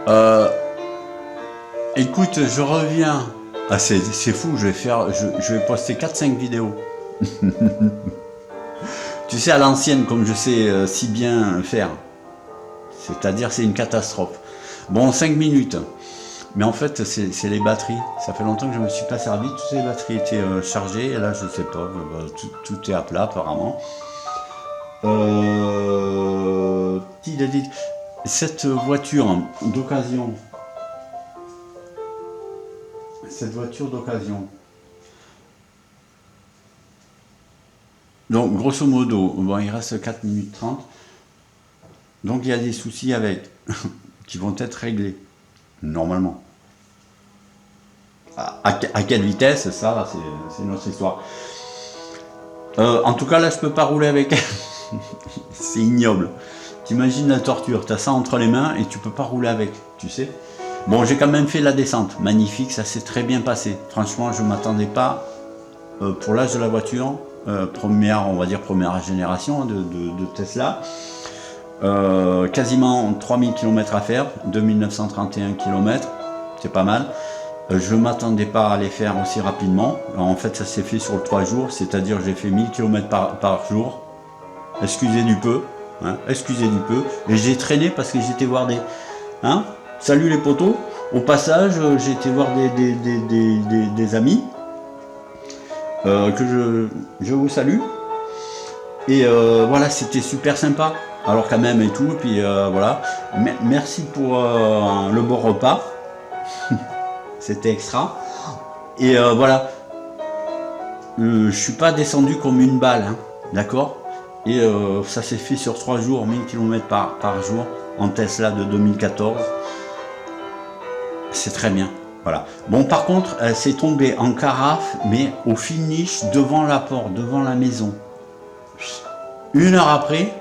Euh, Écoute, je reviens. Ah, c'est fou, je vais poster 4-5 vidéos. Tu sais, à l'ancienne, comme je sais si bien faire. C'est-à-dire, c'est une catastrophe. Bon, 5 minutes. Mais en fait, c'est les batteries. Ça fait longtemps que je ne me suis pas servi. Toutes les batteries étaient chargées. Et là, je ne sais pas. Tout est à plat, apparemment. Euh, Cette voiture d'occasion. Cette voiture d'occasion. Donc, grosso modo, bon, il reste 4 minutes 30. Donc, il y a des soucis avec, qui vont être réglés, normalement. À quelle vitesse, ça, c'est une autre histoire. En tout cas, là, je peux pas rouler avec. C'est ignoble. T'imagines la torture, t'as ça entre les mains et tu peux pas rouler avec, tu sais. Bon, j'ai quand même fait la descente, magnifique, ça s'est très bien passé. Franchement, je m'attendais pas, pour l'âge de la voiture, première, on va dire première génération de Tesla, quasiment 3000 km à faire, 2931 km, c'est pas mal. Je m'attendais pas à les faire aussi rapidement. Alors, en fait, ça s'est fait sur 3 jours, c'est-à-dire j'ai fait 1000 km par jour. Excusez du peu, hein, excusez du peu. Et j'ai traîné parce que j'étais voir des... Hein, salut les potos. Au passage, j'ai été voir des amis que je vous salue. Et voilà, c'était super sympa. Alors quand même et tout. Et puis voilà. Merci pour le bon repas. C'était extra. Et voilà. Je suis pas descendu comme une balle. Hein, d'accord. Et ça s'est fait sur 3 jours, 1000 km par jour, en Tesla de 2014. C'est très bien. Voilà. Bon, par contre, elle s'est tombée en carafe, mais au finish, devant la porte, devant la maison. 1 heure après,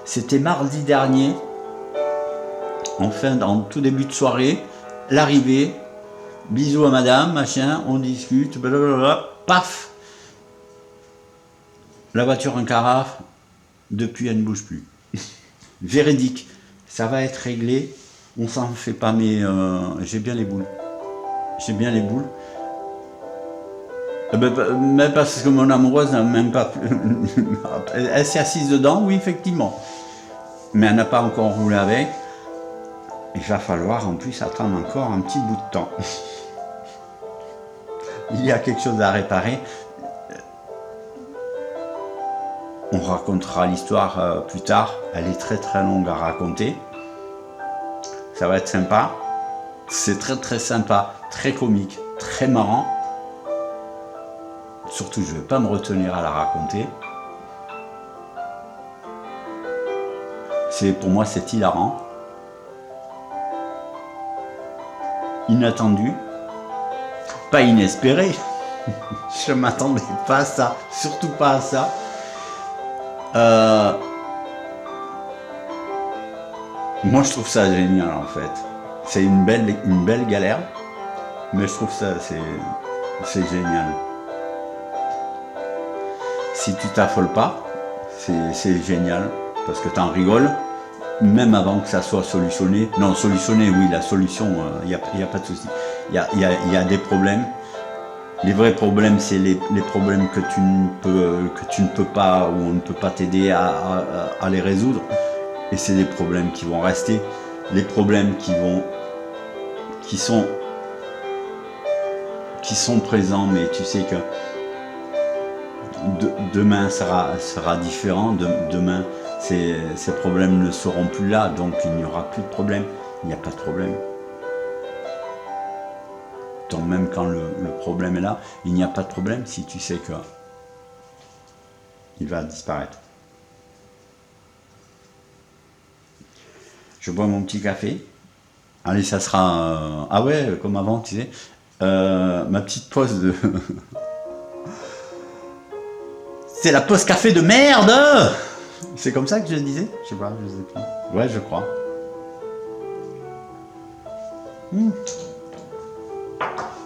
c'était mardi dernier, enfin, en tout début de soirée, l'arrivée, bisous à madame, machin, on discute, blablabla, paf, la voiture en carafe, depuis elle ne bouge plus. Véridique, ça va être réglé, on s'en fait pas, mais j'ai bien les boules. J'ai bien les boules. Même parce que mon amoureuse n'a même pas pu... Elle s'est assise dedans, oui, effectivement. Mais elle n'a pas encore roulé avec. Il va falloir en plus attendre encore un petit bout de temps. Il y a quelque chose à réparer. On racontera l'histoire plus tard. Elle est très très longue à raconter. Ça va être sympa. C'est très très sympa, très comique, très marrant. Surtout, je ne vais pas me retenir à la raconter. Pour moi, c'est hilarant. Inattendu. Pas inespéré. Je ne m'attendais pas à ça. Surtout pas à ça. Moi, je trouve ça génial, en fait. C'est une belle galère. Mais je trouve ça, c'est génial. Si tu t'affoles pas, c'est génial, parce que tu en rigoles, même avant que ça soit solutionné. Non, solutionné, oui, la solution, il n'y a pas de souci. Il y a des problèmes. Les vrais problèmes, c'est les problèmes que tu ne peux pas, ou on ne peut pas t'aider à les résoudre. Et c'est des problèmes qui vont rester. Les problèmes qui sont présents, mais tu sais que demain sera différent. Demain, ces problèmes ne seront plus là, donc il n'y aura plus de problème. Il n'y a pas de problème. Donc même quand le problème est là, il n'y a pas de problème si tu sais que il va disparaître. Je bois mon petit café. Allez, ça sera... Ah ouais, comme avant, tu sais. Ma petite pause de... C'est la pause café de merde. C'est comme ça que je disais. Je sais pas, je sais plus. Ouais, je crois.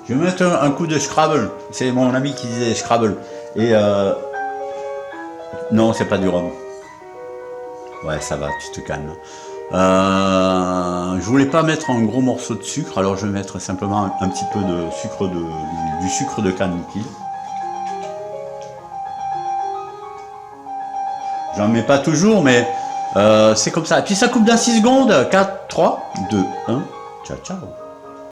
Je vais mettre un coup de Scrabble. C'est mon ami qui disait Scrabble. Et non, c'est pas du rhum. Ouais, ça va, tu te calmes. Je voulais pas mettre un gros morceau de sucre, alors je vais mettre simplement un petit peu de sucre du sucre de canne liquide. J'en mets pas toujours, mais c'est comme ça. Et puis ça coupe dans 6 secondes. 4, 3, 2, 1. Ciao, ciao.